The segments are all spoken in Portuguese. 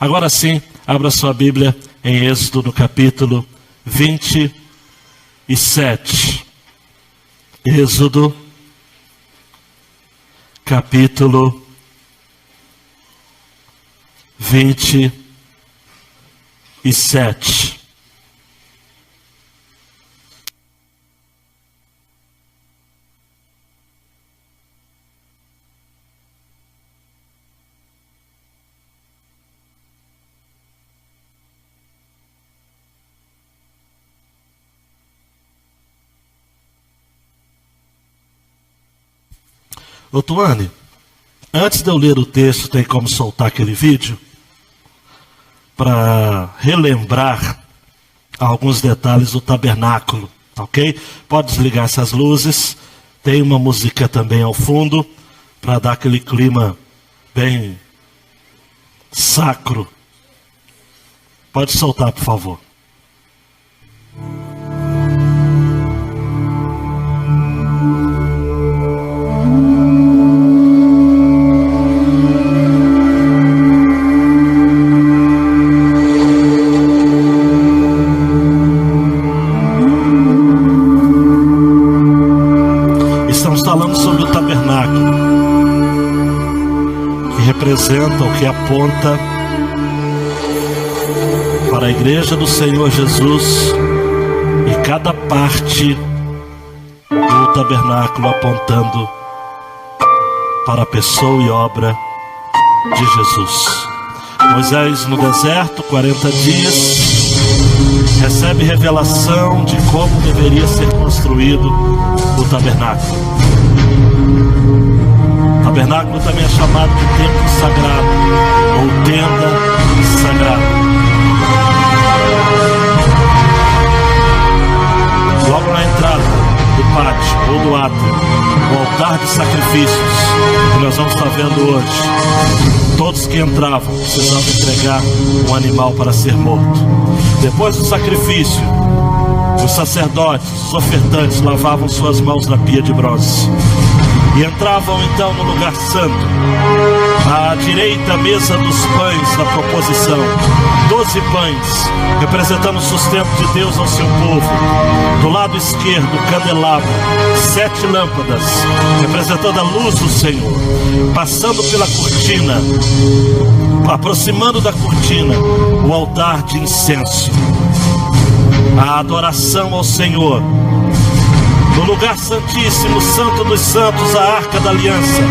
Agora sim, abra sua Bíblia em Êxodo no capítulo 27. Êxodo, capítulo 27. Ô Tuane, antes de eu ler o texto, tem como soltar aquele vídeo? Para relembrar alguns detalhes do tabernáculo, ok? Pode desligar essas luzes. Tem uma música também ao fundo, para dar aquele clima bem sacro. Pode soltar, por favor. Representa o que aponta para a igreja do Senhor Jesus, e cada parte do tabernáculo apontando para a pessoa e obra de Jesus. Moisés no deserto, 40 dias, recebe revelação de como deveria ser construído o tabernáculo. O tabernáculo também é chamado de templo sagrado, ou tenda sagrada. Logo na entrada do pátio ou do átrio, o altar de sacrifícios, que nós vamos estar vendo hoje, todos que entravam precisavam entregar um animal para ser morto. Depois do sacrifício, os sacerdotes, os ofertantes, lavavam suas mãos na pia de bronze e entravam então no lugar santo. À direita, a mesa dos pães da proposição, 12 pães, representando o sustento de Deus ao seu povo. Do lado esquerdo, o candelabro, 7 lâmpadas, representando a luz do Senhor. Passando pela cortina, aproximando da cortina, o altar de incenso, a adoração ao Senhor. No lugar santíssimo, santo dos santos, a arca da aliança,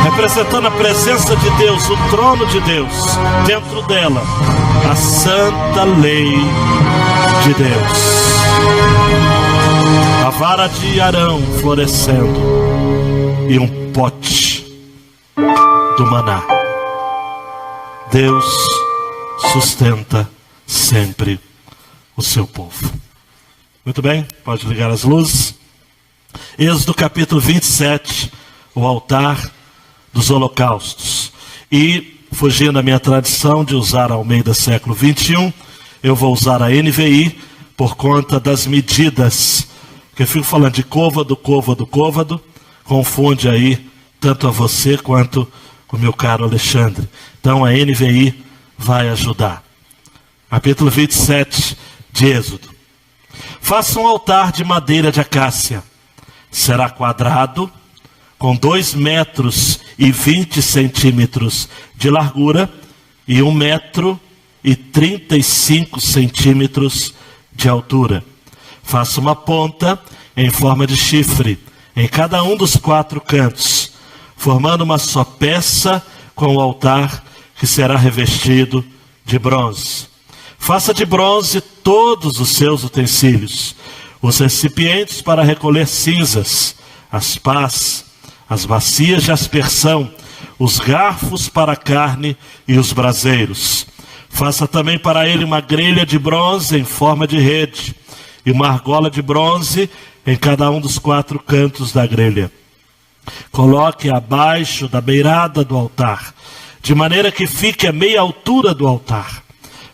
representando a presença de Deus, o trono de Deus. Dentro dela, a santa lei de Deus. A vara de Arão florescendo e um pote do maná. Deus sustenta sempre o seu povo. Muito bem, pode ligar as luzes. Êxodo capítulo 27, o altar dos holocaustos. E, fugindo da minha tradição de usar a Almeida século 21, eu vou usar a NVI por conta das medidas. Porque eu fico falando de côvado, confunde aí tanto a você quanto o meu caro Alexandre. Então a NVI vai ajudar. Capítulo 27 de Êxodo. Faça um altar de madeira de acácia. Será quadrado, com 2 metros e 20 centímetros de largura e 1 metro e 35 centímetros de altura. Faça uma ponta em forma de chifre em cada um dos 4 cantos, formando uma só peça com o altar que será revestido de bronze. Faça de bronze todos os seus utensílios, os recipientes para recolher cinzas, as pás, as bacias de aspersão, os garfos para a carne e os braseiros. Faça também para ele uma grelha de bronze em forma de rede e uma argola de bronze em cada um dos 4 cantos da grelha. Coloque abaixo da beirada do altar, de maneira que fique a meia altura do altar.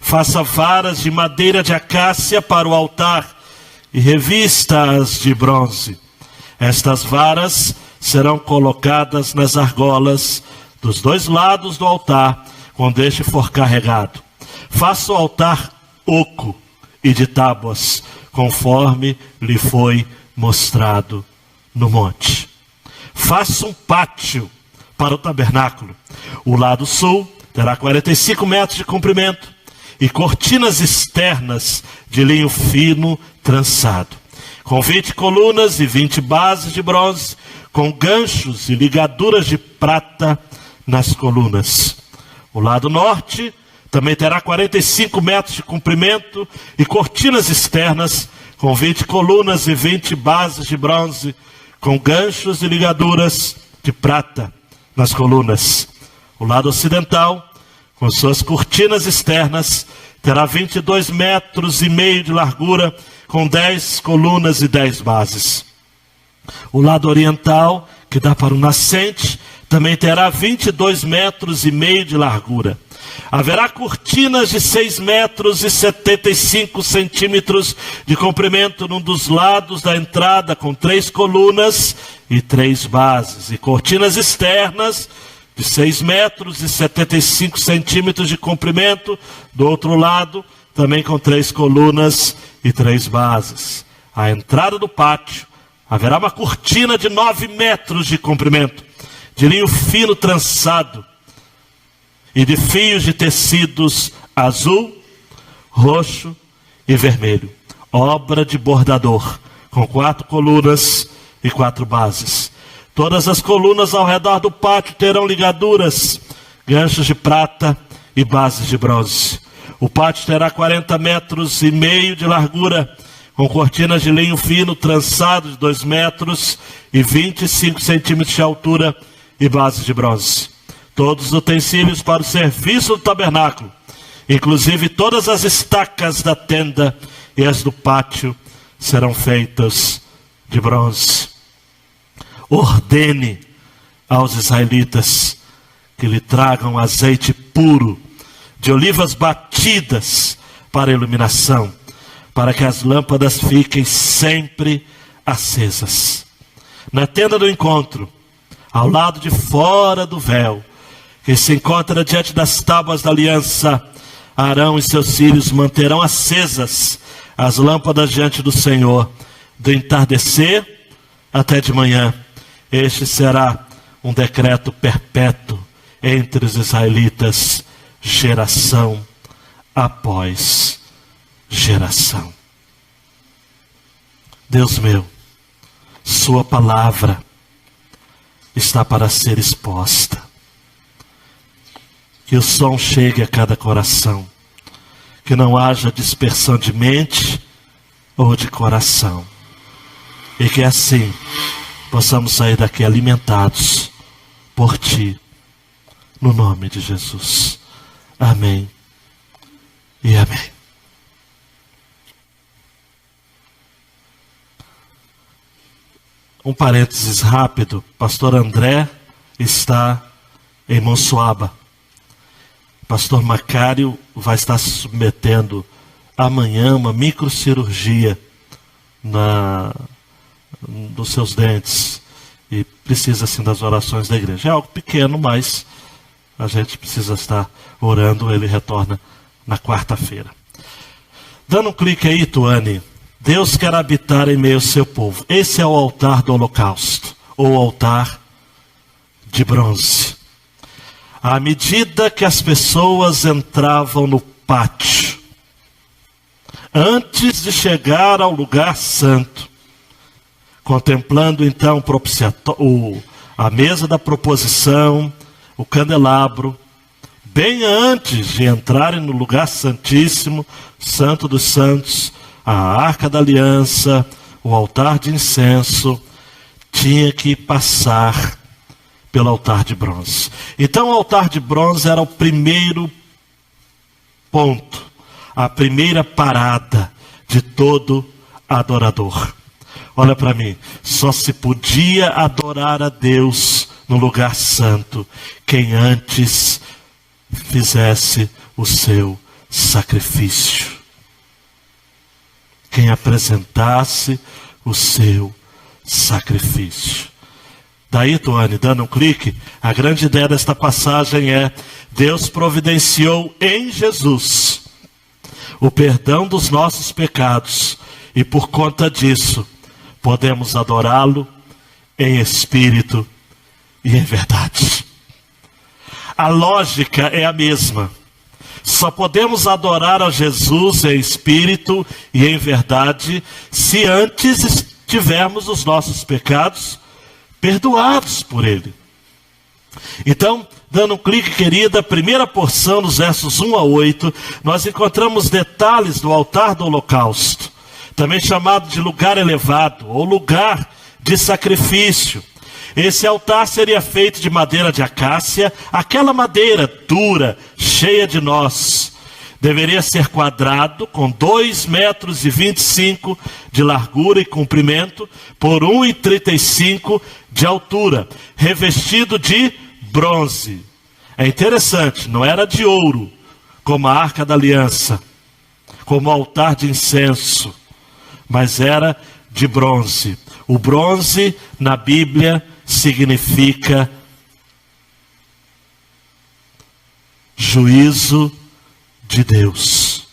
Faça varas de madeira de acácia para o altar e revista-as de bronze. Estas varas serão colocadas nas argolas dos 2 lados do altar, quando este for carregado. Faça o altar oco e de tábuas, conforme lhe foi mostrado no monte. Faça um pátio para o tabernáculo. O lado sul terá 45 metros de comprimento e cortinas externas de linho fino trançado, com 20 colunas e 20 bases de bronze, com ganchos e ligaduras de prata nas colunas. O lado norte também terá 45 metros de comprimento e cortinas externas, com 20 colunas e 20 bases de bronze, com ganchos e ligaduras de prata nas colunas. O lado ocidental, com suas cortinas externas, terá 22 metros e meio de largura, com 10 colunas e 10 bases. O lado oriental, que dá para o nascente, também terá 22 metros e meio de largura. Haverá cortinas de 6 metros e 75 centímetros de comprimento num dos lados da entrada, com 3 colunas e 3 bases. E cortinas externas de 6 metros e 75 centímetros de comprimento do outro lado, também com 3 colunas e 3 bases. À entrada do pátio haverá uma cortina de 9 metros de comprimento, de linho fino trançado e de fios de tecidos azul, roxo e vermelho. Obra de bordador, com 4 colunas e 4 bases. Todas as colunas ao redor do pátio terão ligaduras, ganchos de prata e bases de bronze. O pátio terá 40 metros e meio de largura, com cortinas de linho fino trançado de 2 metros e 25 centímetros de altura e bases de bronze. Todos os utensílios para o serviço do tabernáculo, inclusive todas as estacas da tenda e as do pátio, serão feitas de bronze. Ordene aos israelitas que lhe tragam azeite puro, de olivas batidas para iluminação, para que as lâmpadas fiquem sempre acesas. Na tenda do encontro, ao lado de fora do véu, que se encontra diante das tábuas da aliança, Arão e seus filhos manterão acesas as lâmpadas diante do Senhor, do entardecer até de manhã. Este será um decreto perpétuo entre os israelitas, geração após geração. Deus meu, sua palavra está para ser exposta. Que o som chegue a cada coração. Que não haja dispersão de mente ou de coração. E que assim possamos sair daqui alimentados por Ti. No nome de Jesus. Amém e amém. Um parênteses rápido. Pastor André está em Monsuaba. Pastor Macário vai estar se submetendo amanhã uma microcirurgia dos seus dentes. E precisa assim das orações da igreja. É algo pequeno, mas a gente precisa estar orando. Ele retorna na quarta-feira. Dando um clique aí, Tuane. Deus quer habitar em meio ao seu povo. Esse é o altar do holocausto, ou altar de bronze. À medida que as pessoas entravam no pátio, antes de chegar ao lugar santo, contemplando então a mesa da proposição, o candelabro, bem antes de entrarem no lugar santíssimo, Santo dos Santos, a arca da aliança, o altar de incenso, tinha que passar pelo altar de bronze. Então o altar de bronze era o primeiro ponto, a primeira parada de todo adorador. Olha para mim, só se podia adorar a Deus no lugar santo quem antes fizesse o seu sacrifício. Quem apresentasse o seu sacrifício. Daí, Tuane, dando um clique, a grande ideia desta passagem é: Deus providenciou em Jesus o perdão dos nossos pecados, e por conta disso podemos adorá-lo em espírito e em verdade. A lógica é a mesma. Só podemos adorar a Jesus em espírito e em verdade se antes tivermos os nossos pecados perdoados por Ele. Então, dando um clique, querida, a primeira porção, nos versos 1 a 8, nós encontramos detalhes do altar do holocausto, também chamado de lugar elevado, ou lugar de sacrifício. Esse altar seria feito de madeira de acácia, aquela madeira dura, cheia de nós. Deveria ser quadrado, com 2,25 metros de largura e comprimento, por 1,35 de altura, revestido de bronze. É interessante, não era de ouro, como a Arca da Aliança, como o altar de incenso, mas era de bronze. O bronze, na Bíblia, significa juízo de Deus,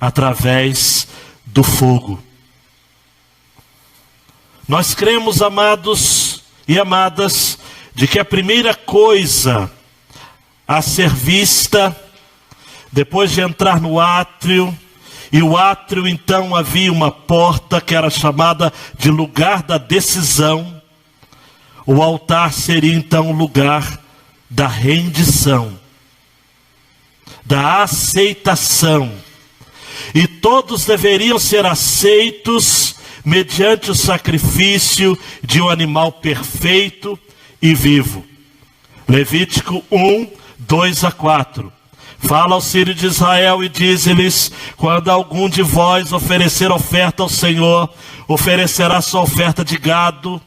através do fogo. Nós cremos, amados e amadas, de que a primeira coisa a ser vista, depois de entrar no átrio, e o átrio então havia uma porta que era chamada de lugar da decisão, o altar seria então o lugar da rendição, da aceitação. E todos deveriam ser aceitos mediante o sacrifício de um animal perfeito e vivo. Levítico 1, 2 a 4. Fala aos filhos de Israel e diz-lhes: quando algum de vós oferecer oferta ao Senhor, oferecerá sua oferta de gado,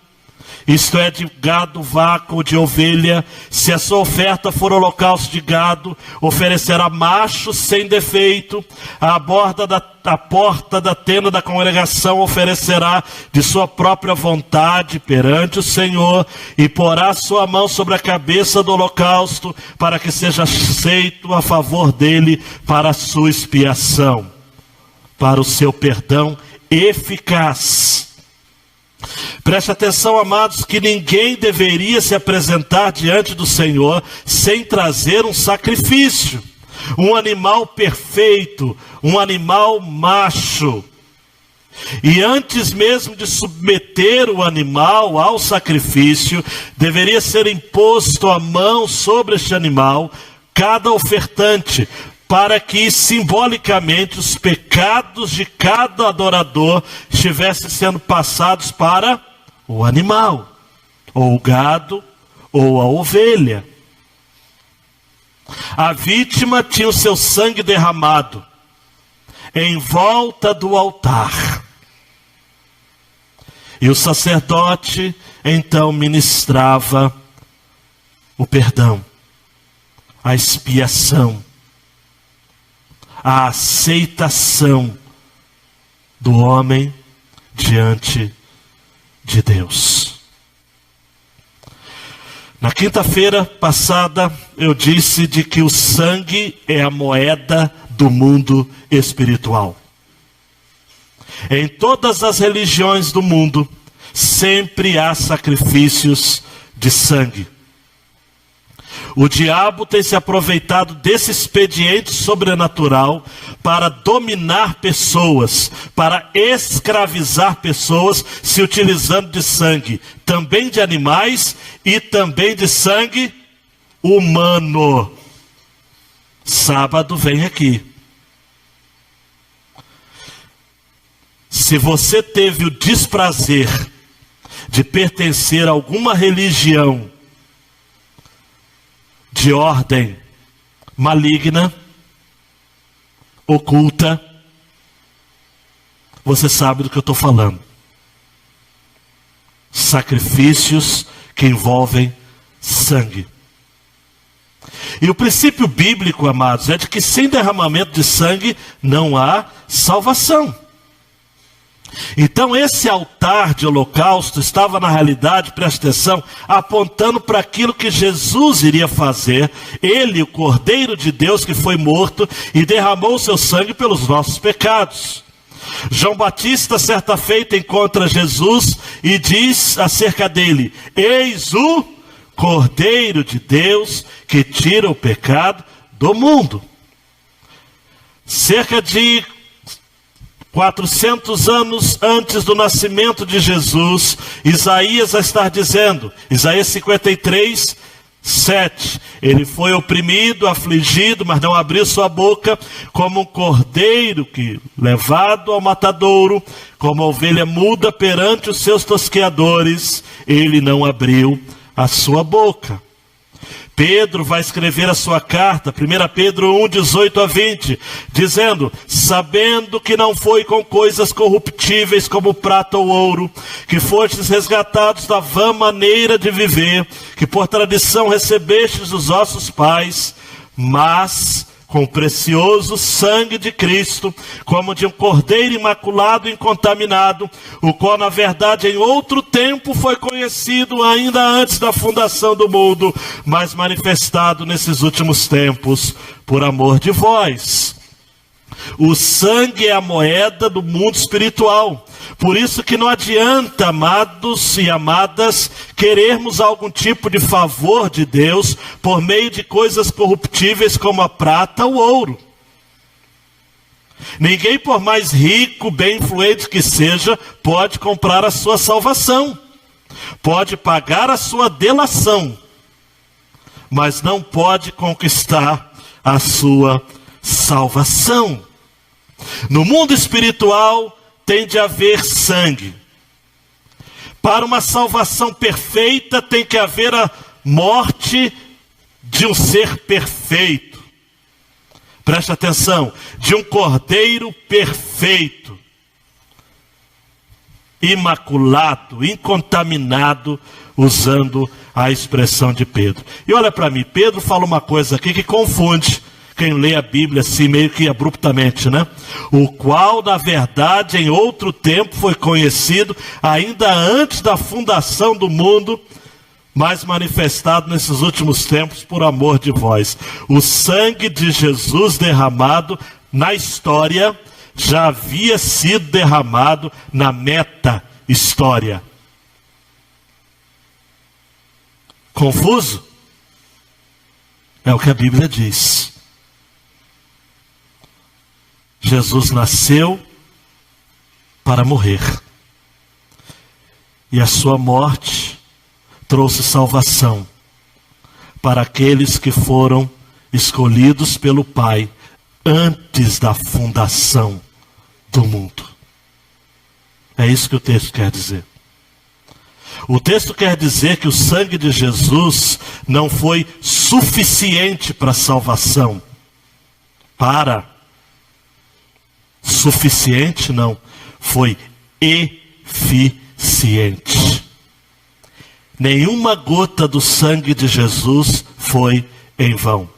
isto é, de gado, vaca ou de ovelha. Se a sua oferta for holocausto de gado, oferecerá macho sem defeito. A porta da tenda da congregação oferecerá de sua própria vontade perante o Senhor, e porá sua mão sobre a cabeça do holocausto, para que seja aceito a favor dele para a sua expiação, para o seu perdão eficaz. Preste atenção, amados, que ninguém deveria se apresentar diante do Senhor sem trazer um sacrifício, um animal perfeito, um animal macho. E antes mesmo de submeter o animal ao sacrifício, deveria ser imposto a mão sobre este animal, cada ofertante, para que simbolicamente os pecados de cada adorador estivessem sendo passados para o animal, ou o gado, ou a ovelha. A vítima tinha o seu sangue derramado em volta do altar, e o sacerdote então ministrava o perdão, a expiação, a aceitação do homem diante de Deus. Na quinta-feira passada eu disse de que o sangue é a moeda do mundo espiritual. Em todas as religiões do mundo sempre há sacrifícios de sangue. O diabo tem se aproveitado desse expediente sobrenatural para dominar pessoas, para escravizar pessoas, se utilizando de sangue, também de animais e também de sangue humano. Sábado vem aqui. Se você teve o desprazer de pertencer a alguma religião de ordem maligna, oculta, você sabe do que eu estou falando. Sacrifícios que envolvem sangue. E o princípio bíblico, amados, é de que sem derramamento de sangue não há salvação. Então esse altar de holocausto estava na realidade, presta atenção, apontando para aquilo que Jesus iria fazer. Ele, o Cordeiro de Deus que foi morto e derramou o seu sangue pelos nossos pecados. João Batista, certa feita, encontra Jesus e diz acerca dele: eis o Cordeiro de Deus que tira o pecado do mundo. Cerca de 400 anos antes do nascimento de Jesus, Isaías vai estar dizendo, Isaías 53, 7, ele foi oprimido, afligido, mas não abriu sua boca, como um cordeiro que, levado ao matadouro, como a ovelha muda perante os seus tosqueadores, ele não abriu a sua boca. Pedro vai escrever a sua carta, 1 Pedro 1, 18 a 20, dizendo: sabendo que não foi com coisas corruptíveis como prata ou ouro, que fostes resgatados da vã maneira de viver, que por tradição recebestes dos vossos pais, mas com o precioso sangue de Cristo, como de um cordeiro imaculado e incontaminado, o qual na verdade em outro tempo foi conhecido ainda antes da fundação do mundo, mas manifestado nesses últimos tempos por amor de vós. O sangue é a moeda do mundo espiritual. Por isso que não adianta, amados e amadas, querermos algum tipo de favor de Deus por meio de coisas corruptíveis como a prata ou ouro. Ninguém, por mais rico, bem influente que seja, pode comprar a sua salvação. Pode pagar a sua delação, mas não pode conquistar a sua salvação. No mundo espiritual tem de haver sangue. Para uma salvação perfeita tem que haver a morte de um ser perfeito. Preste atenção, de um cordeiro perfeito, imaculado, incontaminado, usando a expressão de Pedro. E olha para mim, Pedro fala uma coisa aqui que confunde quem lê a Bíblia assim meio que abruptamente, né? O qual, na verdade, em outro tempo foi conhecido, ainda antes da fundação do mundo, mas manifestado nesses últimos tempos por amor de vós. O sangue de Jesus derramado na história já havia sido derramado na meta-história. Confuso? É o que a Bíblia diz. Jesus nasceu para morrer. E a sua morte trouxe salvação para aqueles que foram escolhidos pelo Pai antes da fundação do mundo. É isso que o texto quer dizer. O texto quer dizer que o sangue de Jesus não foi suficiente para a salvação. Suficiente não, foi eficiente. Nenhuma gota do sangue de Jesus foi em vão.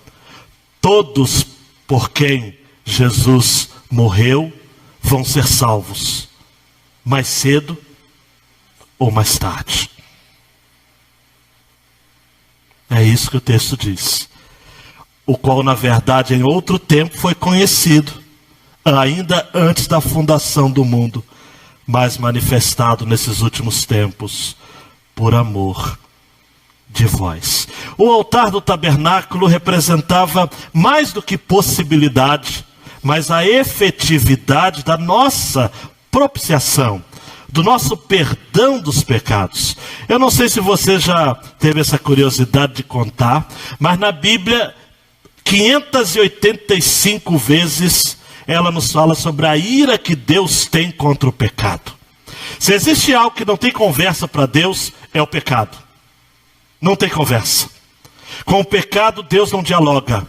Todos por quem Jesus morreu vão ser salvos, mais cedo ou mais tarde. É isso que o texto diz. O qual, na verdade, em outro tempo foi conhecido, ainda antes da fundação do mundo, mas manifestado nesses últimos tempos, por amor de vós. O altar do tabernáculo representava mais do que possibilidade, mas a efetividade da nossa propiciação, do nosso perdão dos pecados. Eu não sei se você já teve essa curiosidade de contar, mas na Bíblia, 585 vezes, ela nos fala sobre a ira que Deus tem contra o pecado. Se existe algo que não tem conversa para Deus, é o pecado. Não tem conversa. Com o pecado, Deus não dialoga.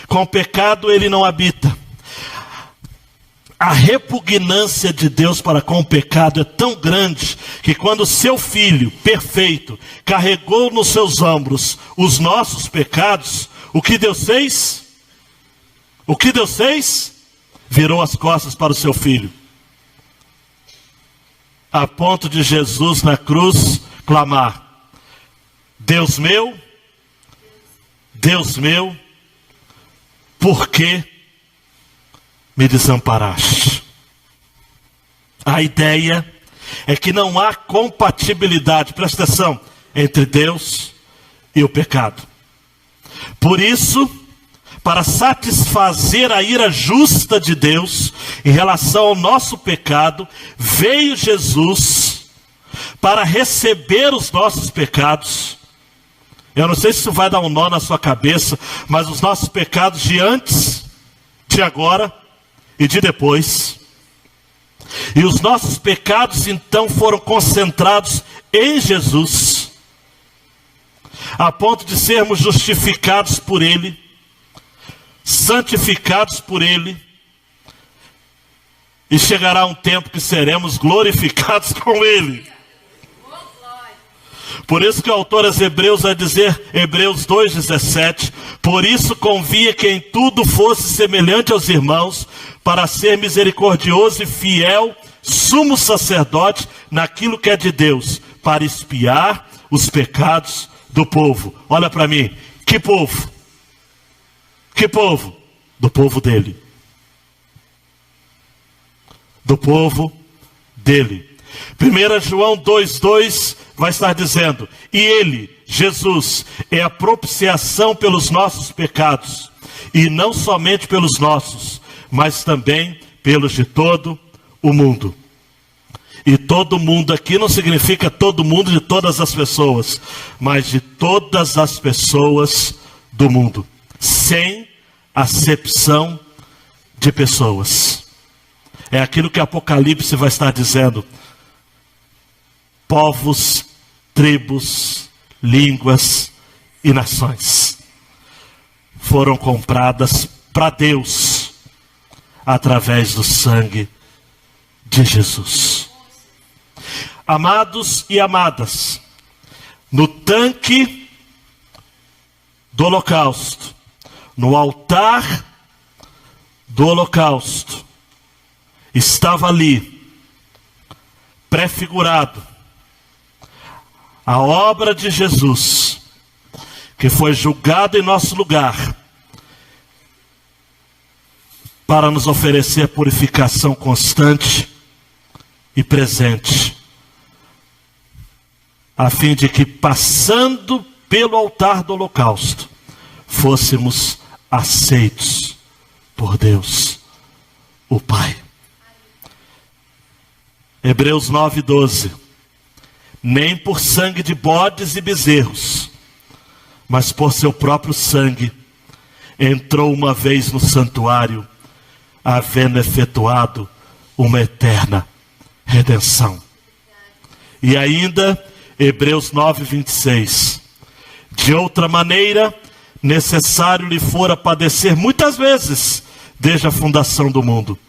Com o pecado, Ele não habita. A repugnância de Deus para com o pecado é tão grande, que quando seu Filho perfeito carregou nos seus ombros os nossos pecados, o que Deus fez? O que Deus fez? Virou as costas para o seu Filho. a ponto de Jesus na cruz clamar: Deus meu, por que me desamparaste? A ideia é que não há compatibilidade, presta atenção, entre Deus e o pecado. Por isso, para satisfazer a ira justa de Deus em relação ao nosso pecado, veio Jesus para receber os nossos pecados. Eu não sei se isso vai dar um nó na sua cabeça, mas os nossos pecados de antes, de agora e de depois. E os nossos pecados então foram concentrados em Jesus, a ponto de sermos justificados por Ele, santificados por Ele, e chegará um tempo que seremos glorificados com Ele. Por isso que o autor aos Hebreus vai dizer, Hebreus 2,17, por isso convinha que em tudo fosse semelhante aos irmãos, para ser misericordioso e fiel, sumo sacerdote naquilo que é de Deus, para expiar os pecados do povo. Olha para mim, que povo? Que povo? Do povo dele. Do povo dele. 1 João 2,2 vai estar dizendo: e ele, Jesus, é a propiciação pelos nossos pecados, e não somente pelos nossos, mas também pelos de todo o mundo. E todo mundo aqui não significa todo mundo de todas as pessoas, mas de todas as pessoas do mundo, sem acepção de pessoas. É aquilo que Apocalipse vai estar dizendo: povos, tribos, línguas e nações foram compradas para Deus através do sangue de Jesus. Amados e amadas, no tanque do holocausto, no altar do holocausto, estava ali, prefigurado, a obra de Jesus, que foi julgado em nosso lugar, para nos oferecer purificação constante e presente, a fim de que, passando pelo altar do holocausto, fôssemos aceitos por Deus, o Pai. Hebreus 9,12. Nem por sangue de bodes e bezerros, mas por seu próprio sangue, entrou uma vez no santuário, havendo efetuado uma eterna redenção. E ainda, Hebreus 9,26. De outra maneira, necessário lhe fora padecer muitas vezes, desde a fundação do mundo.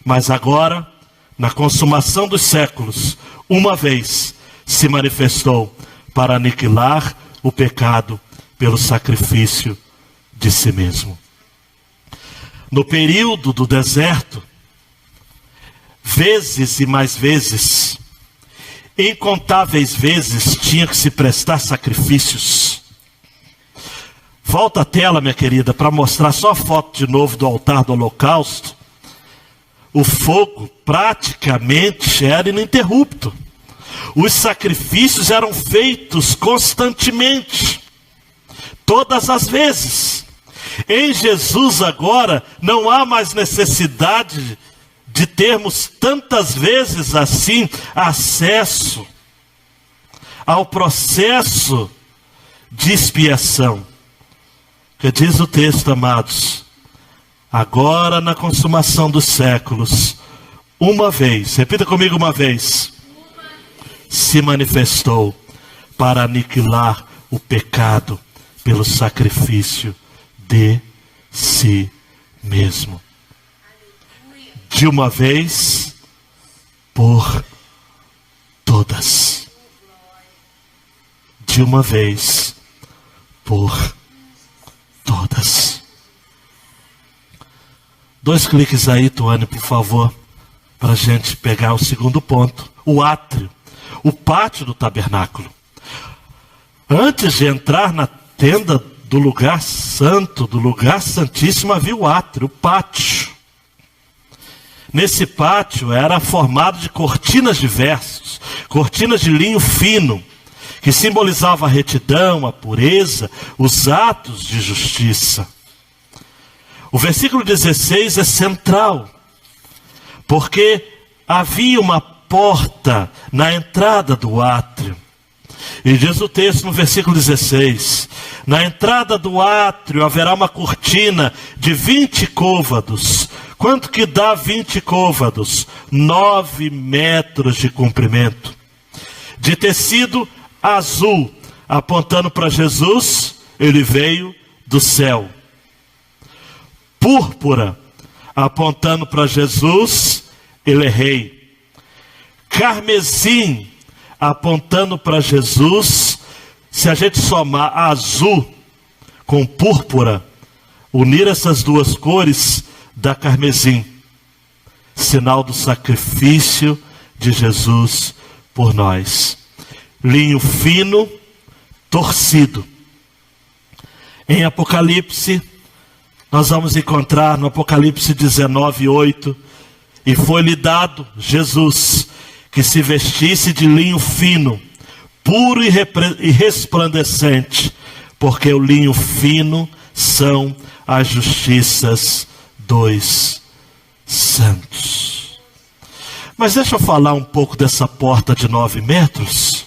Mas agora, na consumação dos séculos, uma vez se manifestou para aniquilar o pecado pelo sacrifício de si mesmo. No período do deserto, vezes e mais vezes, incontáveis vezes, tinha que se prestar sacrifícios. Volta a tela, minha querida, para mostrar só a foto de novo do altar do holocausto. O fogo praticamente era ininterrupto. Os sacrifícios eram feitos constantemente, todas as vezes. Em Jesus agora não há mais necessidade de termos tantas vezes assim acesso ao processo de expiação. Que diz o texto, amados, agora na consumação dos séculos, uma vez, repita comigo, uma vez, se manifestou para aniquilar o pecado pelo sacrifício de si mesmo. De uma vez por todas. De uma vez por todas. 2 cliques aí, Tuane, por favor, para a gente pegar o segundo ponto. o átrio, o pátio do tabernáculo. Antes de entrar na tenda do lugar santo, do lugar santíssimo, havia o átrio, o pátio. Nesse pátio era formado de cortinas diversas, cortinas de linho fino, que simbolizavam a retidão, a pureza, os atos de justiça. O versículo 16 é central, porque havia uma porta na entrada do átrio. E diz o texto no versículo 16: na entrada do átrio haverá uma cortina de 20 côvados. Quanto que dá 20 côvados? 9 metros de comprimento. De tecido azul, apontando para Jesus, ele veio do céu. Púrpura, apontando para Jesus, ele é rei. Carmesim, apontando para Jesus. Se a gente somar azul com púrpura, unir essas duas cores, dá carmesim, sinal do sacrifício de Jesus por nós. Linho fino, torcido. Em Apocalipse, nós vamos encontrar no Apocalipse 19:8, e foi-lhe dado, Jesus, que se vestisse de linho fino, puro e resplandecente, porque o linho fino são as justiças dos santos. Mas deixa eu falar um pouco dessa porta de 9 metros.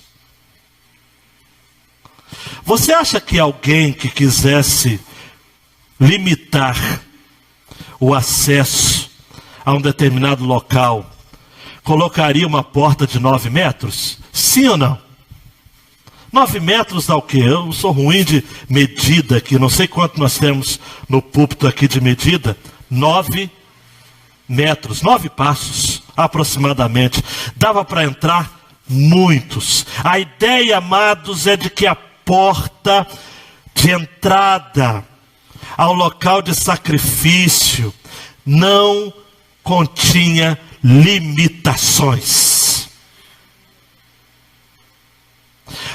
Você acha que alguém que quisesse limitar o acesso a um determinado local colocaria uma porta de 9 metros? Sim ou não? 9 metros dá o quê? Eu sou ruim de medida aqui, não sei quanto nós temos no púlpito aqui de medida. 9 metros, 9 passos aproximadamente. Dava para entrar muitos. A ideia, amados, é de que a porta de entrada ao local de sacrifício não continha limitações.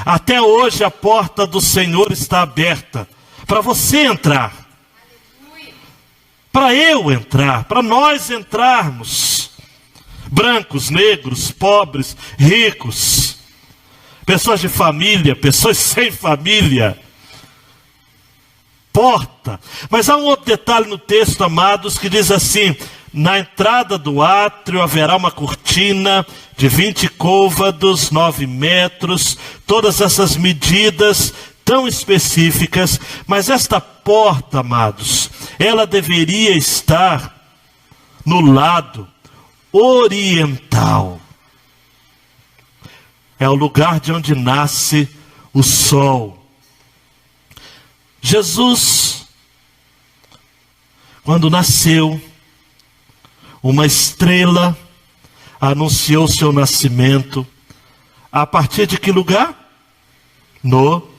Até hoje a porta do Senhor está aberta para você entrar, para eu entrar, para nós entrarmos. Brancos, negros, pobres, ricos, pessoas de família, pessoas sem família. Porta. Mas há um outro detalhe no texto, amados, que diz assim: na entrada do átrio haverá uma cortina de 20 côvados, 9 metros, todas essas medidas tão específicas. Mas esta porta, amados, ela deveria estar no lado oriental. É o lugar de onde nasce o sol. Jesus, quando nasceu, uma estrela anunciou seu nascimento. A partir de que lugar? No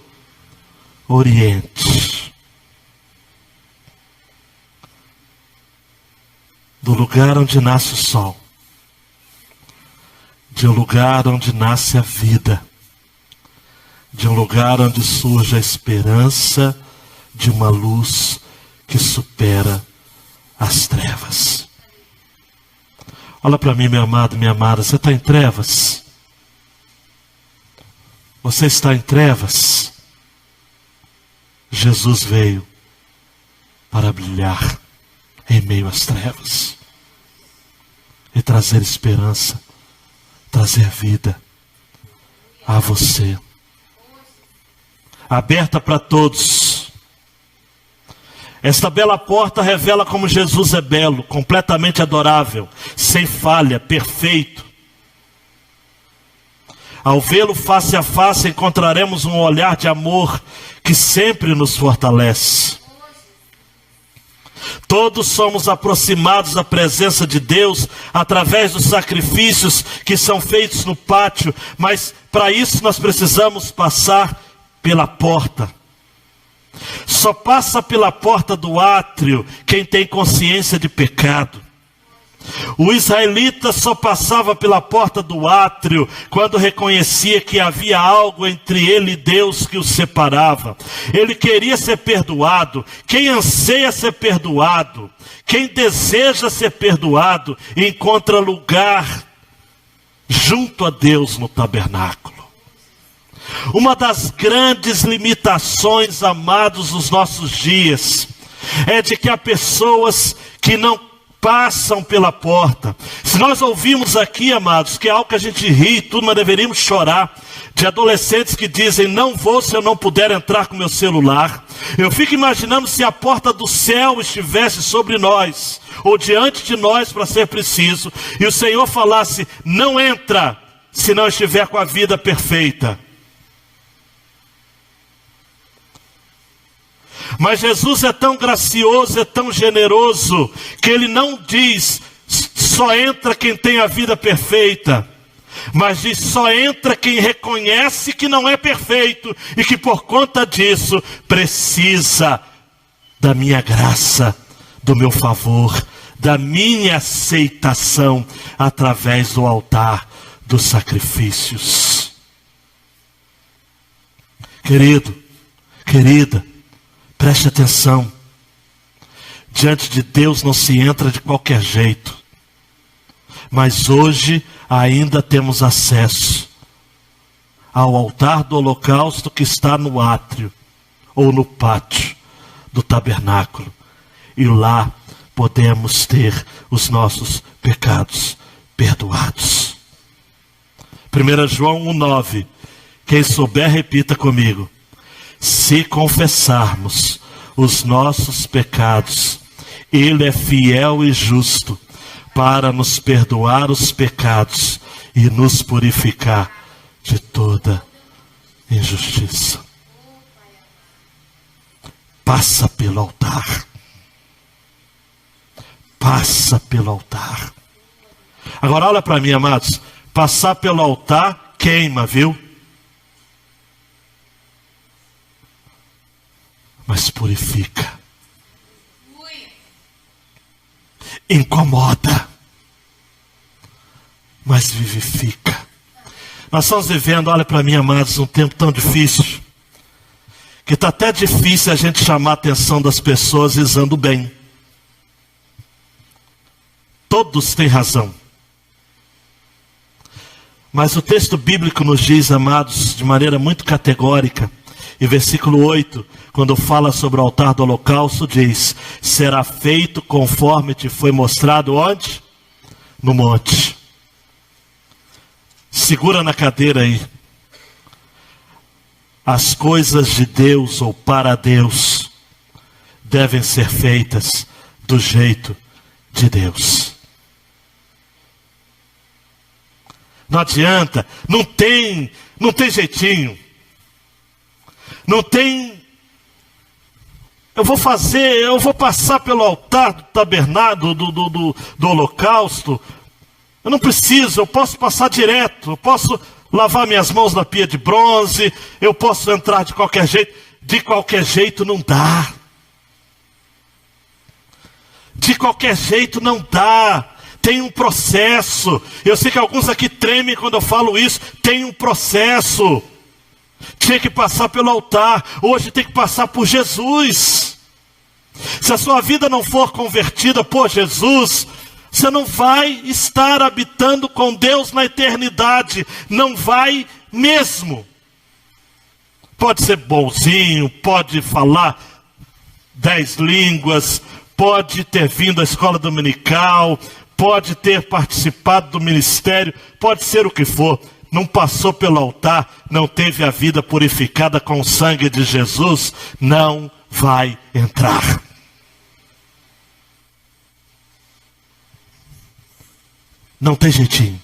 Oriente. Do lugar onde nasce o sol. De um lugar onde nasce a vida. De um lugar onde surge a esperança de uma luz que supera as trevas. Olha para mim, meu amado, minha amada, você está em trevas? Você está em trevas? Jesus veio para brilhar em meio às trevas e trazer esperança, trazer vida a você. Aberta para todos. Esta bela porta revela como Jesus é belo, completamente adorável, sem falha, perfeito. Ao vê-lo face a face, encontraremos um olhar de amor que sempre nos fortalece. Todos somos aproximados da presença de Deus através dos sacrifícios que são feitos no pátio, mas para isso nós precisamos passar pela porta. Só passa pela porta do átrio quem tem consciência de pecado. O israelita só passava pela porta do átrio quando reconhecia que havia algo entre ele e Deus que o separava. Ele queria ser perdoado. Quem anseia ser perdoado, quem deseja ser perdoado, encontra lugar junto a Deus no tabernáculo. Uma das grandes limitações, amados, dos nossos dias, é de que há pessoas que não passam pela porta. Se nós ouvimos aqui, amados, que é algo que a gente ri e tudo, mas deveríamos chorar, de adolescentes que dizem, não vou se eu não puder entrar com meu celular. Eu fico imaginando se a porta do céu estivesse sobre nós, ou diante de nós, para ser preciso, e o Senhor falasse, não entra, se não estiver com a vida perfeita. Mas Jesus é tão gracioso, é tão generoso, que Ele não diz, só entra quem tem a vida perfeita, mas diz, só entra quem reconhece que não é perfeito, e que por conta disso, precisa da minha graça, do meu favor, da minha aceitação, através do altar dos sacrifícios. Querido, querida, preste atenção, diante de Deus não se entra de qualquer jeito, mas hoje ainda temos acesso ao altar do holocausto que está no átrio, ou no pátio do tabernáculo, e lá podemos ter os nossos pecados perdoados. 1 João 1,9, quem souber repita comigo. Se confessarmos os nossos pecados, Ele é fiel e justo para nos perdoar os pecados e nos purificar de toda injustiça. Passa pelo altar. Passa pelo altar. Agora olha para mim, amados. Passar pelo altar queima, viu? Mas purifica. Incomoda, mas vivifica. Nós estamos vivendo, olha para mim, amados, um tempo tão difícil, que está até difícil a gente chamar a atenção das pessoas visando o bem. Todos têm razão. Mas o texto bíblico nos diz, amados, de maneira muito categórica, e versículo 8, quando fala sobre o altar do holocausto, diz, será feito conforme te foi mostrado onde? No monte. Segura na cadeira aí. As coisas de Deus ou para Deus devem ser feitas do jeito de Deus. Não adianta, não tem jeitinho. Não tem, eu vou passar pelo altar do tabernáculo, do holocausto. Eu não preciso, eu posso passar direto. Eu posso lavar minhas mãos na pia de bronze. Eu posso entrar de qualquer jeito. De qualquer jeito não dá. De qualquer jeito não dá. Tem um processo. Eu sei que alguns aqui tremem quando eu falo isso. Tem um processo. Tinha que passar pelo altar, hoje tem que passar por Jesus. Se a sua vida não for convertida por Jesus, você não vai estar habitando com Deus na eternidade. Não vai mesmo. Pode ser bonzinho, pode falar 10 línguas, pode ter vindo à escola dominical, pode ter participado do ministério, pode ser o que for. Não passou pelo altar, não teve a vida purificada com o sangue de Jesus, não vai entrar. Não tem jeitinho.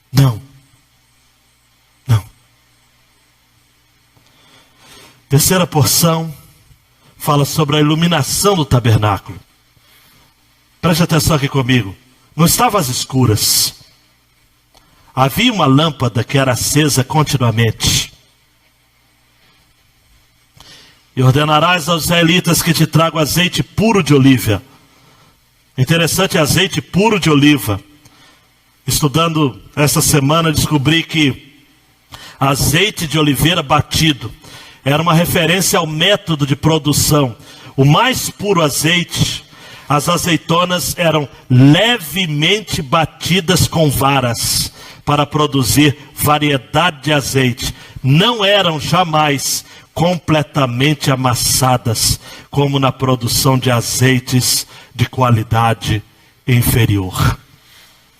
Não. Terceira porção fala sobre a iluminação do tabernáculo. Preste atenção aqui comigo. Não estava às escuras. Havia uma lâmpada que era acesa continuamente. E ordenarás aos israelitas que te tragam azeite puro de oliva Interessante, azeite puro de oliva. Estudando essa semana, descobri que azeite de oliveira batido era uma referência ao método de produção. O mais puro azeite, as azeitonas eram levemente batidas com varas para produzir variedade de azeite. Não eram jamais completamente amassadas, como na produção de azeites de qualidade inferior.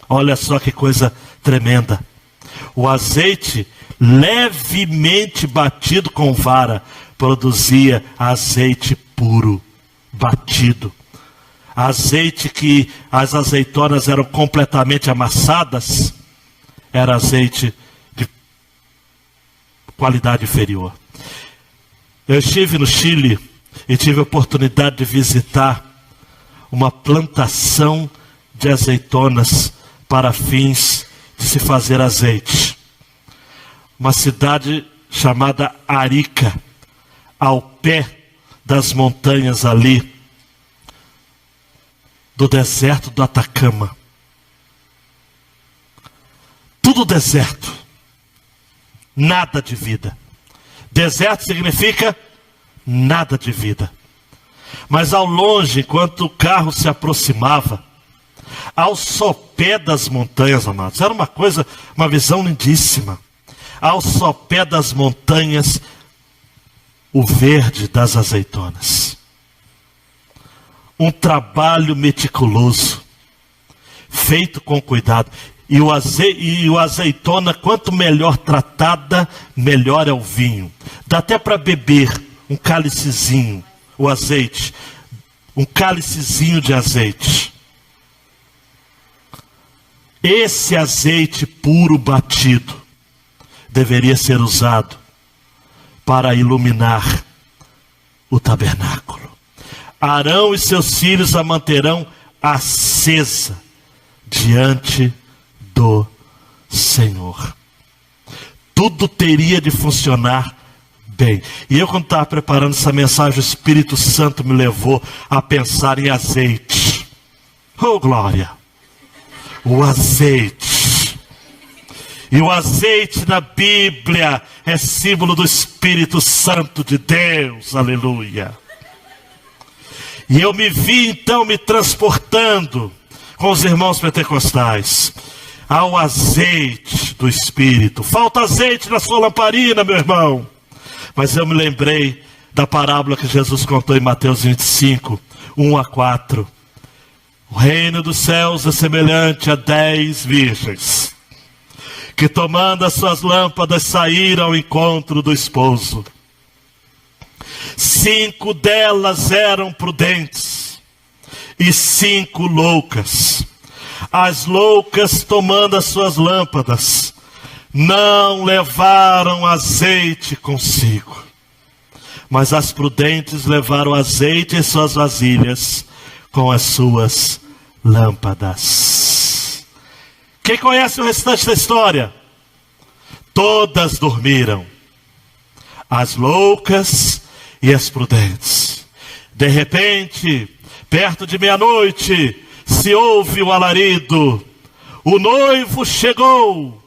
Olha só que coisa tremenda. O azeite levemente batido com vara produzia azeite puro, batido. Azeite que as azeitonas eram completamente amassadas, era azeite de qualidade inferior. Eu estive no Chile e tive a oportunidade de visitar uma plantação de azeitonas para fins de se fazer azeite. Uma cidade chamada Arica, ao pé das montanhas ali, do deserto do Atacama. Tudo deserto, nada de vida. Deserto significa nada de vida. Mas ao longe, enquanto o carro se aproximava, ao sopé das montanhas, amados, era uma visão lindíssima. Ao sopé das montanhas, o verde das azeitonas. Um trabalho meticuloso, feito com cuidado. E o azeitona, quanto melhor tratada, melhor é o vinho. Dá até para beber um cálicezinho, o azeite. Um cálicezinho de azeite. Esse azeite puro batido deveria ser usado para iluminar o tabernáculo. Arão e seus filhos a manterão acesa diante do Senhor. Tudo teria de funcionar bem. E eu, quando estava preparando essa mensagem, o Espírito Santo me levou a pensar em azeite. Oh, glória! O azeite. E o azeite na Bíblia é símbolo do Espírito Santo de Deus. Aleluia. E eu me vi então me transportando com os irmãos pentecostais ao azeite do Espírito. Falta azeite na sua lamparina, meu irmão. Mas eu me lembrei da parábola que Jesus contou em Mateus 25, 1-4. O reino dos céus é semelhante a 10 virgens, que tomando as suas lâmpadas saíram ao encontro do esposo. 5 delas eram prudentes e 5 loucas. As loucas, tomando as suas lâmpadas, não levaram azeite consigo, mas as prudentes levaram azeite em suas vasilhas com as suas lâmpadas. Quem conhece o restante da história? Todas dormiram, as loucas e as prudentes. De repente, perto de meia-noite, se ouve o alarido: o noivo chegou.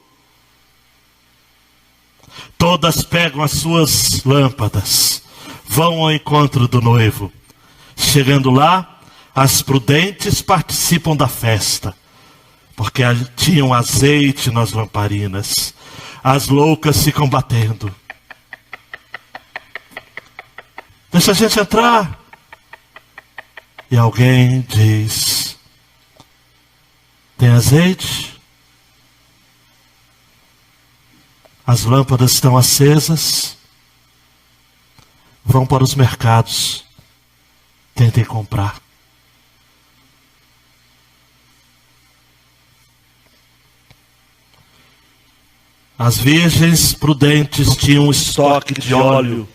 Todas pegam as suas lâmpadas, vão ao encontro do noivo. Chegando lá, as prudentes participam da festa, porque tinham azeite nas lamparinas. As loucas ficam batendo. Deixa a gente entrar. E alguém diz: tem azeite? As lâmpadas estão acesas. Vão para os mercados. Tentem comprar. As virgens prudentes tinham um estoque de óleo,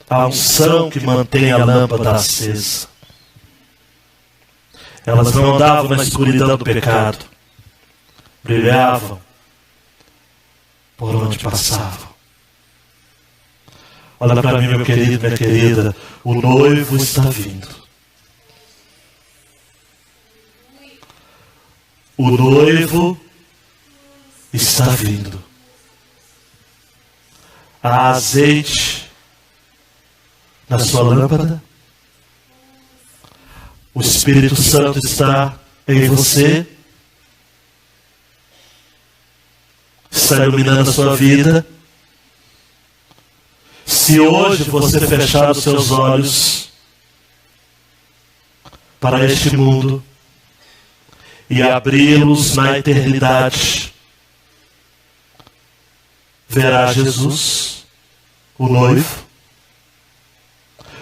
a unção que mantém a lâmpada acesa. Elas não andavam na escuridão do pecado, brilhavam por onde passavam. Olha para mim, meu querido, minha querida, o noivo está vindo. O noivo está vindo. Há azeite na sua lâmpada. O Espírito Santo está em você. Está iluminando a sua vida. Se hoje você fechar os seus olhos para este mundo e abri-los na eternidade, verá Jesus, o noivo,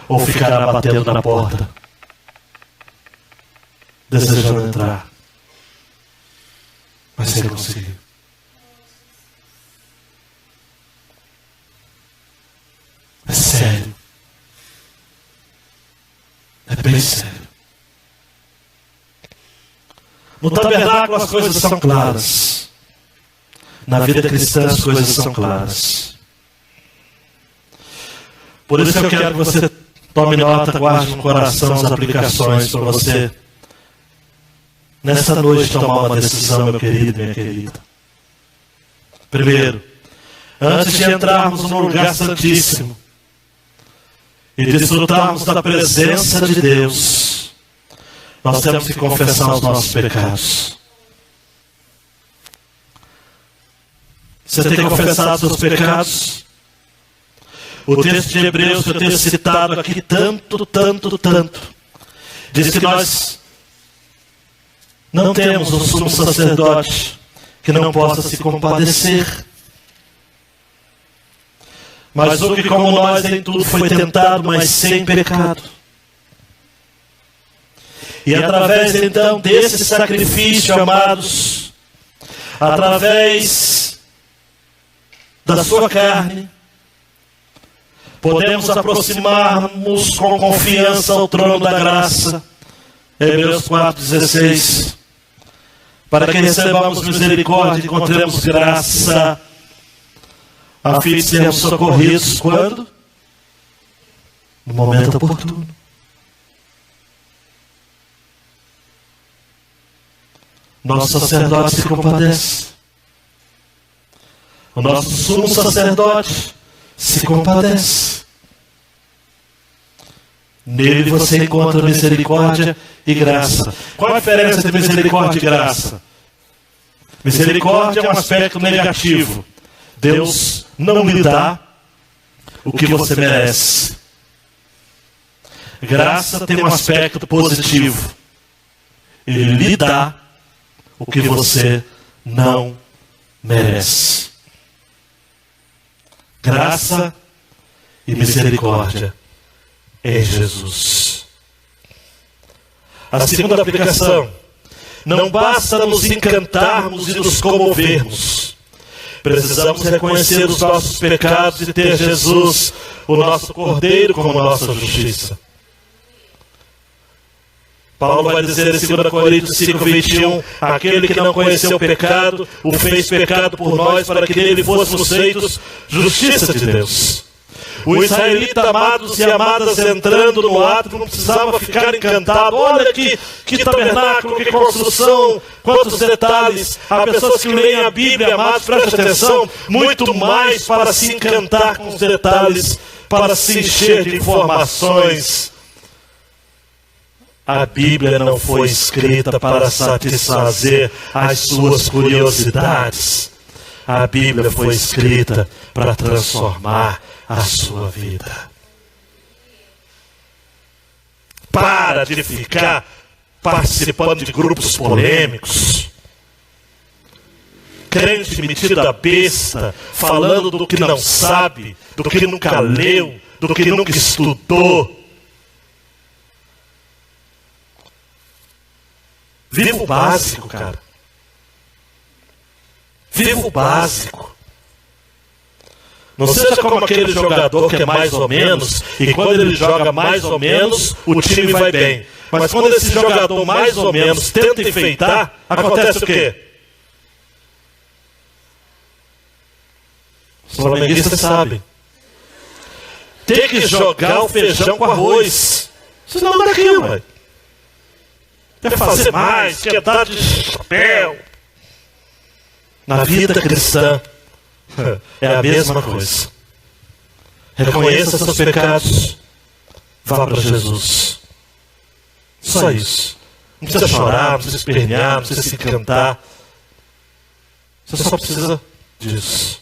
ou ficará batendo na porta, desejando entrar, mas sem conseguir. É sério. É bem sério. No tabernáculo as coisas são claras. Na vida cristã as coisas são claras. Por isso eu quero que você tome nota, guarde no coração as aplicações para você, nesta noite, tomar uma decisão, meu querido, minha querida. Primeiro, antes de entrarmos no lugar santíssimo e desfrutarmos da presença de Deus, nós temos que confessar os nossos pecados. Você tem confessado os seus pecados? O texto de Hebreus que eu tenho citado aqui tanto, diz que nós não temos um sumo sacerdote que não possa se compadecer, mas o que como nós em tudo foi tentado, mas sem pecado. E através então desse sacrifício, amados, através da sua carne, podemos aproximar-nos com confiança ao trono da graça. Hebreus 4,16. Para que recebamos misericórdia e encontremos graça, a fim de sermos socorridos quando? No momento oportuno. Nosso sacerdote se compadece. O nosso sumo sacerdote se compadece. Nele você encontra misericórdia e graça. Qual a diferença entre misericórdia e graça? Misericórdia é um aspecto negativo. Deus não lhe dá o que você merece. Graça tem um aspecto positivo. Ele lhe dá o que você não merece. Graça e misericórdia em Jesus. A segunda aplicação: não basta nos encantarmos e nos comovermos. Precisamos reconhecer os nossos pecados e ter Jesus, o nosso Cordeiro, como nossa justiça. Paulo vai dizer em 2 Coríntios 5:21, aquele que não conheceu o pecado, o fez pecado por nós, para que nele fôssemos feitos justiça de Deus. O israelita, amados e amadas, entrando no átrio, não precisava ficar encantado. Olha que tabernáculo, que construção, quantos detalhes. Há pessoas que leem a Bíblia, amados, preste atenção, muito mais para se encantar com os detalhes, para se encher de informações. A Bíblia não foi escrita para satisfazer as suas curiosidades. A Bíblia foi escrita para transformar a sua vida. Para de ficar participando de grupos polêmicos. Crente metido a besta, falando do que não sabe, do que nunca leu, do que nunca estudou. Viva o básico, cara. Viva o básico. Não seja como aquele jogador que é mais ou menos, e quando ele joga mais ou menos, o time vai bem. Mas quando esse jogador mais ou menos tenta enfeitar, acontece o quê? Os flamenguistas sabem. Tem que jogar o feijão com arroz. Senão não dá aquilo, velho. quer fazer mais, quer dar de chapéu. Na vida cristã é a mesma coisa. Reconheça seus pecados, vá para Jesus. Só isso. Não precisa chorar, não precisa espernear, não precisa se cantar. Você só precisa disso.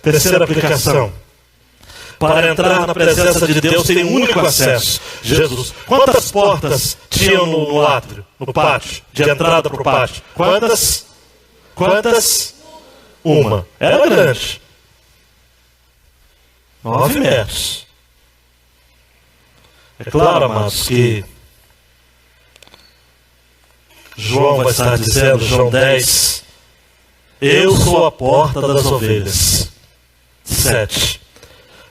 Terceira aplicação. Para entrar na presença de Deus tem um único acesso: Jesus. Quantas portas tinham no átrio, no pátio, de entrada para o pátio? Quantas? Uma. Era grande. 9 metros. É claro, amados, que João vai estar dizendo, João 10, eu sou a porta das ovelhas. 7.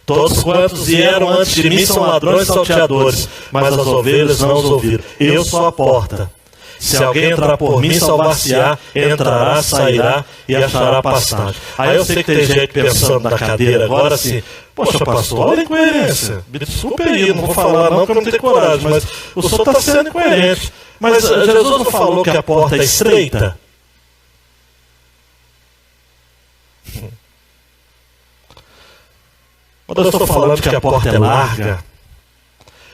Todos quantos vieram antes de mim são ladrões e salteadores, mas as ovelhas não os ouviram. Eu sou a porta. Se alguém entrar por mim, salvar-se-á, entrará, sairá e achará passagem. Aí eu sei que tem gente pensando na cadeira agora assim, poxa pastor, olha a incoerência. Me desculpe aí, não vou falar não porque eu não tenho coragem, mas o senhor está sendo incoerente. Mas Jesus não falou que a porta é estreita? Quando eu estou falando que a porta é larga,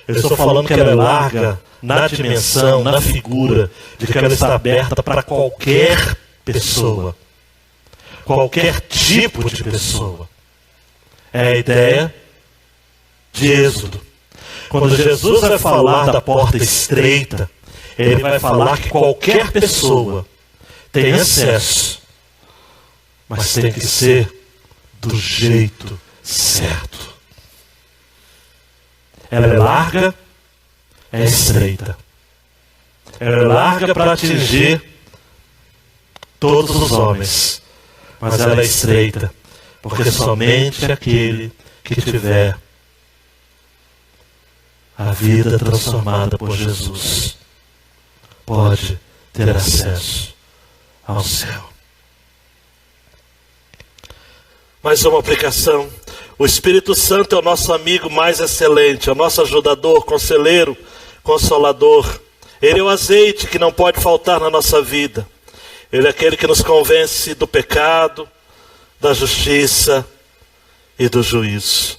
eu estou falando que ela é larga na dimensão, na figura, de que ela está aberta para qualquer pessoa. Qualquer tipo de pessoa. É a ideia de Êxodo. Quando Jesus vai falar da porta estreita, ele vai falar que qualquer pessoa tem acesso, mas tem que ser do jeito certo. Ela é larga, é estreita. Ela é larga para atingir todos os homens, mas ela é estreita, porque somente aquele que tiver a vida transformada por Jesus pode ter acesso ao céu. Mais uma aplicação. O Espírito Santo é o nosso amigo mais excelente, é o nosso ajudador, conselheiro, consolador. Ele é o azeite que não pode faltar na nossa vida. Ele é aquele que nos convence do pecado, da justiça e do juízo.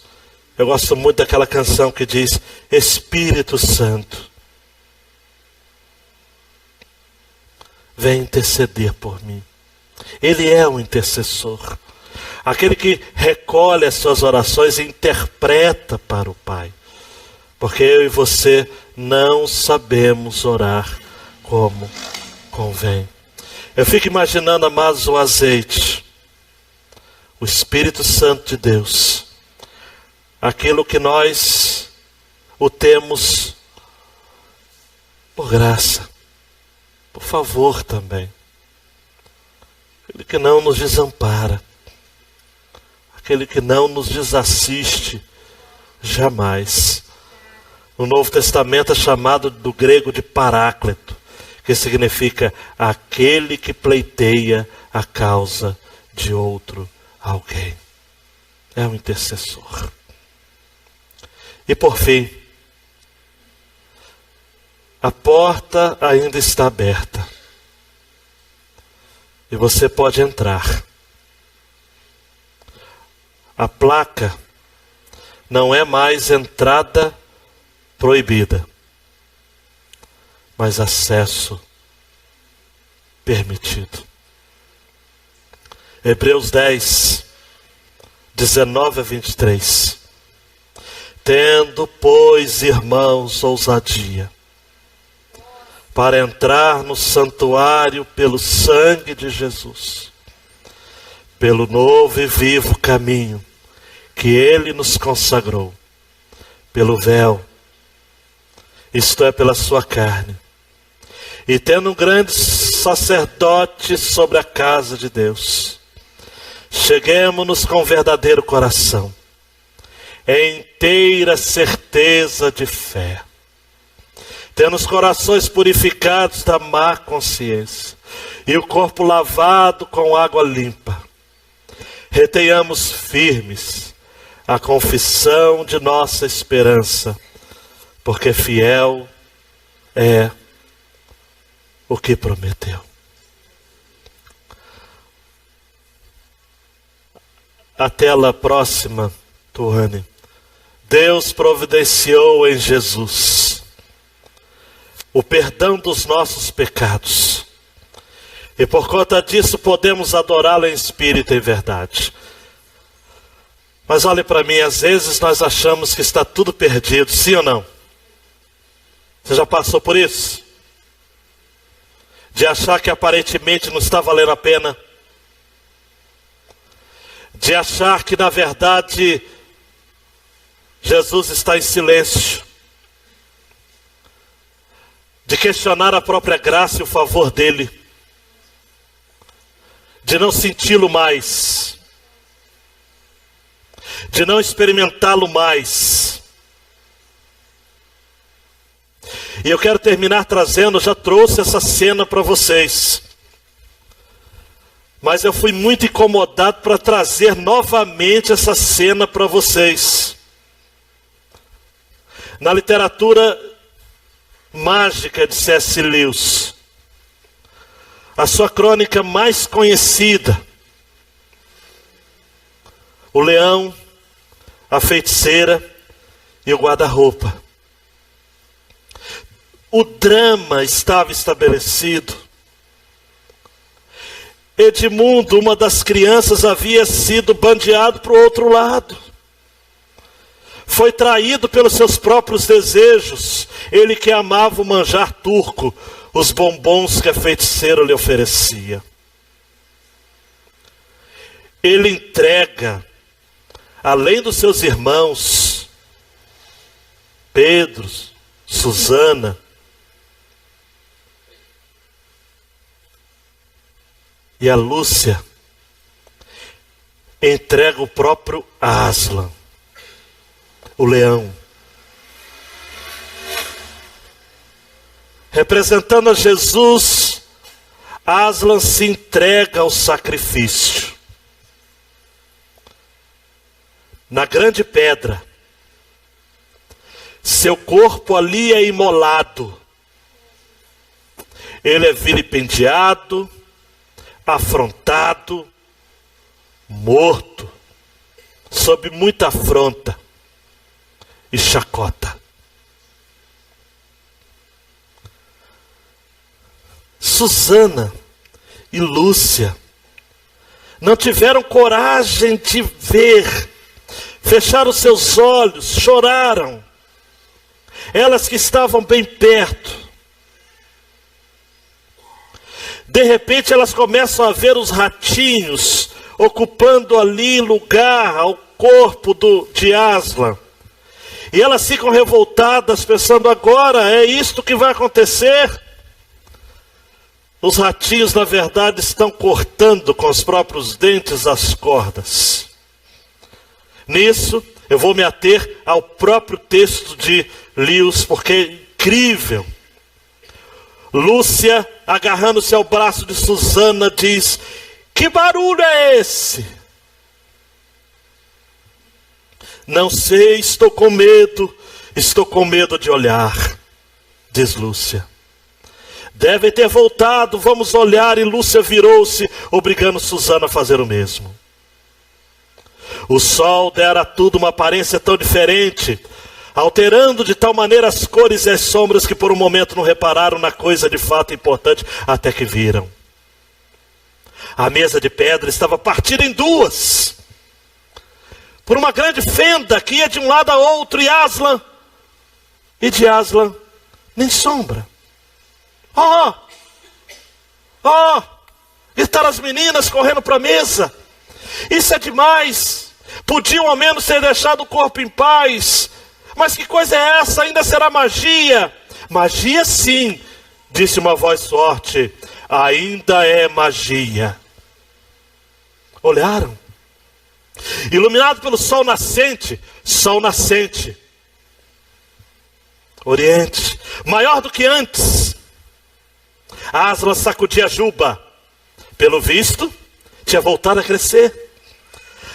Eu gosto muito daquela canção que diz, Espírito Santo, vem interceder por mim. Ele é um intercessor. Aquele que recolhe as suas orações e interpreta para o Pai. Porque eu e você não sabemos orar como convém. Eu fico imaginando, amados, o azeite, o Espírito Santo de Deus, aquilo que nós o temos por graça, por favor também. Aquele que não nos desampara, aquele que não nos desassiste jamais. No Novo Testamento é chamado do grego de paráclito, que significa aquele que pleiteia a causa de outro alguém. É um intercessor. E por fim, a porta ainda está aberta. E você pode entrar. A placa não é mais entrada proibida, mas acesso permitido. Hebreus 10, 19 a 23. Tendo, pois, irmãos, ousadia, para entrar no santuário pelo sangue de Jesus, pelo novo e vivo caminho que Ele nos consagrou, pelo véu, isto é, pela sua carne, e tendo um grande sacerdote sobre a casa de Deus, cheguemo-nos com verdadeiro coração, em inteira certeza de fé, tendo os corações purificados da má consciência, e o corpo lavado com água limpa, retenhamos firmes a confissão de nossa esperança, porque fiel é o que prometeu. A tela próxima, Tuane. Deus providenciou em Jesus o perdão dos nossos pecados. E por conta disso podemos adorá-lo em espírito e em verdade. Mas olhe para mim, às vezes nós achamos que está tudo perdido, sim ou não? Você já passou por isso? De achar que aparentemente não está valendo a pena? De achar que na verdade Jesus está em silêncio? De questionar a própria graça e o favor dele? De não senti-lo mais? De não experimentá-lo mais? E eu quero terminar trazendo, já trouxe essa cena para vocês, mas eu fui muito incomodado para trazer novamente essa cena para vocês. Na literatura mágica de C.S. Lewis, a sua crônica mais conhecida, O Leão, a Feiticeira e o Guarda-Roupa. O drama estava estabelecido. Edmundo, uma das crianças, havia sido bandeado para o outro lado. Foi traído pelos seus próprios desejos. Ele que amava o manjar turco, os bombons que a feiticeira lhe oferecia. Ele entrega, além dos seus irmãos, Pedro, Susana, e a Lúcia, entrega o próprio Aslan, o leão. Representando a Jesus, Aslan se entrega ao sacrifício. Na grande pedra, seu corpo ali é imolado. Ele é vilipendiado, afrontado, morto, sob muita afronta e chacota. Susana e Lúcia não tiveram coragem de ver, fecharam seus olhos, choraram. Elas que estavam bem perto. De repente elas começam a ver os ratinhos ocupando ali lugar ao corpo de Aslan. E elas ficam revoltadas, pensando: agora é isto que vai acontecer? Os ratinhos, na verdade, estão cortando com os próprios dentes as cordas. Nisso, eu vou me ater ao próprio texto de Lewis, porque é incrível. Lúcia, agarrando-se ao braço de Susana, diz: que barulho é esse? Não sei, estou com medo de olhar, diz Lúcia. Devem ter voltado, vamos olhar. E Lúcia virou-se, obrigando Susana a fazer o mesmo. O sol dera a tudo uma aparência tão diferente, alterando de tal maneira as cores e as sombras, que por um momento não repararam na coisa de fato importante, até que viram. A mesa de pedra estava partida em duas, por uma grande fenda que ia de um lado a outro, e de Aslan nem sombra. Gritaram as meninas correndo para a mesa. Isso é demais. Podiam ao menos ter deixado o corpo em paz. Mas que coisa é essa? Ainda será magia? Magia sim, disse uma voz forte. Ainda é magia. Olharam. Iluminado pelo sol nascente. Oriente, maior do que antes. Aslan sacudia a juba. Pelo visto, tinha voltado a crescer.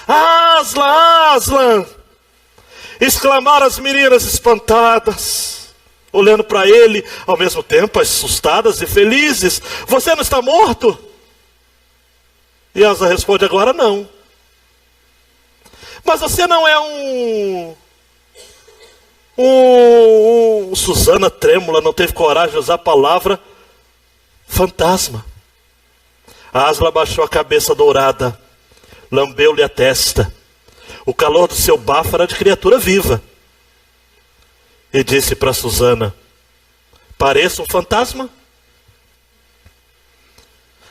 Aslan! Exclamaram as meninas espantadas. olhando para ele, ao mesmo tempo assustadas e felizes. Você não está morto? E Asa responde: agora não. Mas você não é Susana trêmula, não teve coragem de usar a palavra fantasma. Asla baixou a cabeça dourada, lambeu-lhe a testa. O calor do seu bafo era de criatura viva. E disse para Susana: pareço um fantasma?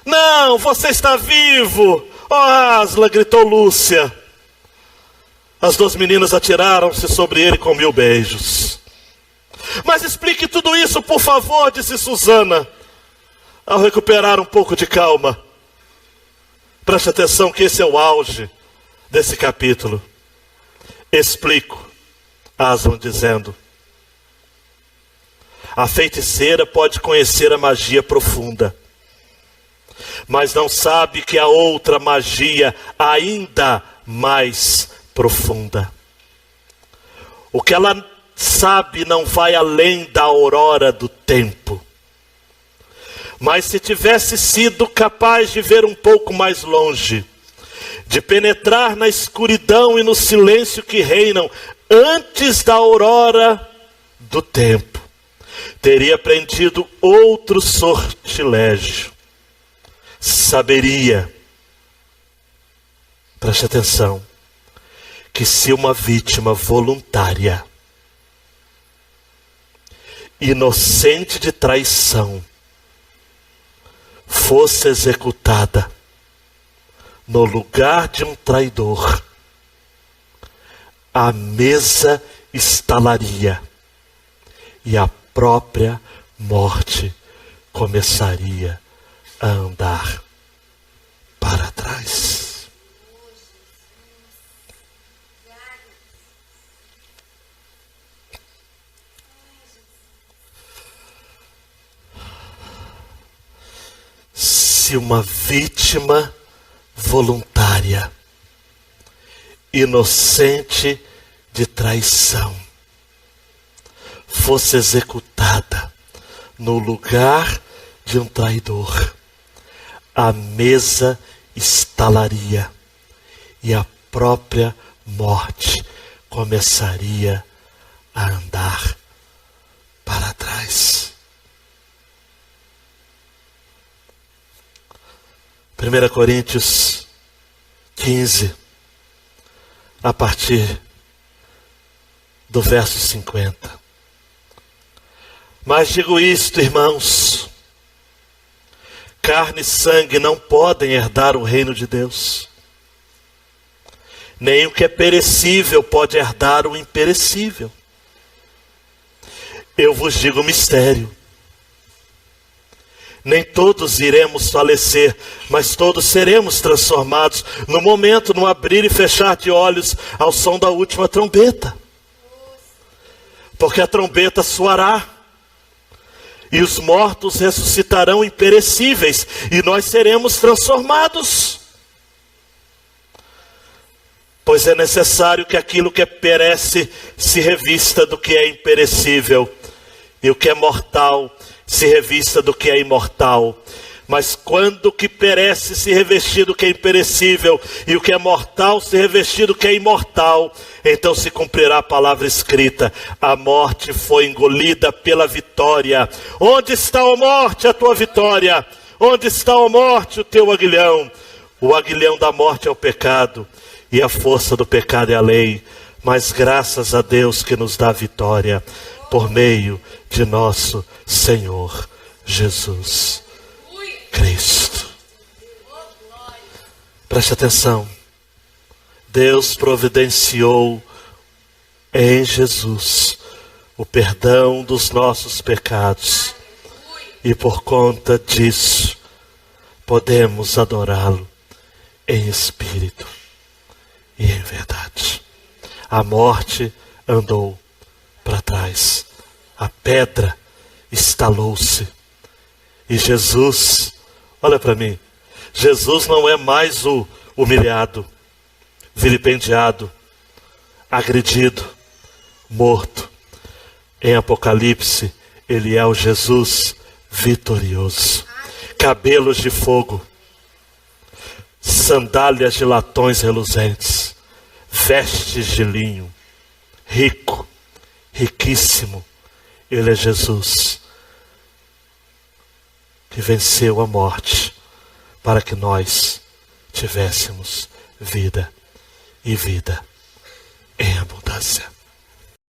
Não, você está vivo! Oh, Asla, gritou Lúcia. As duas meninas atiraram-se sobre ele com 1000 beijos. Mas explique tudo isso, por favor, disse Susana, ao recuperar um pouco de calma. Preste atenção que esse é o auge desse capítulo. Explico, Aslan dizendo: a feiticeira pode conhecer a magia profunda, mas não sabe que há outra magia ainda mais profunda. O que ela sabe não vai além da aurora do tempo. Mas se tivesse sido capaz de ver um pouco mais longe, de penetrar na escuridão e no silêncio que reinam antes da aurora do tempo, teria aprendido outro sortilégio. Saberia, preste atenção, que se uma vítima voluntária, inocente de traição, fosse executada no lugar de um traidor, a mesa estalaria e a própria morte começaria a andar para trás. Se uma vítima voluntária, inocente de traição, fosse executada no lugar de um traidor, a mesa estalaria e a própria morte começaria a andar para trás. 1 Coríntios 15, a partir do verso 50. Mas digo isto, irmãos: carne e sangue não podem herdar o reino de Deus, nem o que é perecível pode herdar o imperecível. Eu vos digo um mistério: nem todos iremos falecer, mas todos seremos transformados no momento, no abrir e fechar de olhos, ao som da última trombeta. Porque a trombeta soará, e os mortos ressuscitarão imperecíveis, e nós seremos transformados. Pois é necessário que aquilo que perece se revista do que é imperecível, e o que é mortal se revista do que é imortal. Mas quando o que perece se revestir do que é imperecível, e o que é mortal se revestir do que é imortal, então se cumprirá a palavra escrita: a morte foi engolida pela vitória. Onde está, ó morte, a tua vitória? Onde está, ó morte, o teu aguilhão? O aguilhão da morte é o pecado, e a força do pecado é a lei. Mas graças a Deus que nos dá vitória por meio de nosso Senhor Jesus Cristo. Preste atenção. Deus providenciou em Jesus o perdão dos nossos pecados, e por conta disso podemos adorá-lo em espírito e em verdade. A morte andou para trás, a pedra estalou-se, e Jesus, olha para mim, Jesus não é mais o humilhado, vilipendiado, agredido, morto. Em Apocalipse, ele é o Jesus vitorioso. Cabelos de fogo, sandálias de latões reluzentes, vestes de linho, rico, riquíssimo. Ele é Jesus, que venceu a morte, para que nós tivéssemos vida, e vida em abundância.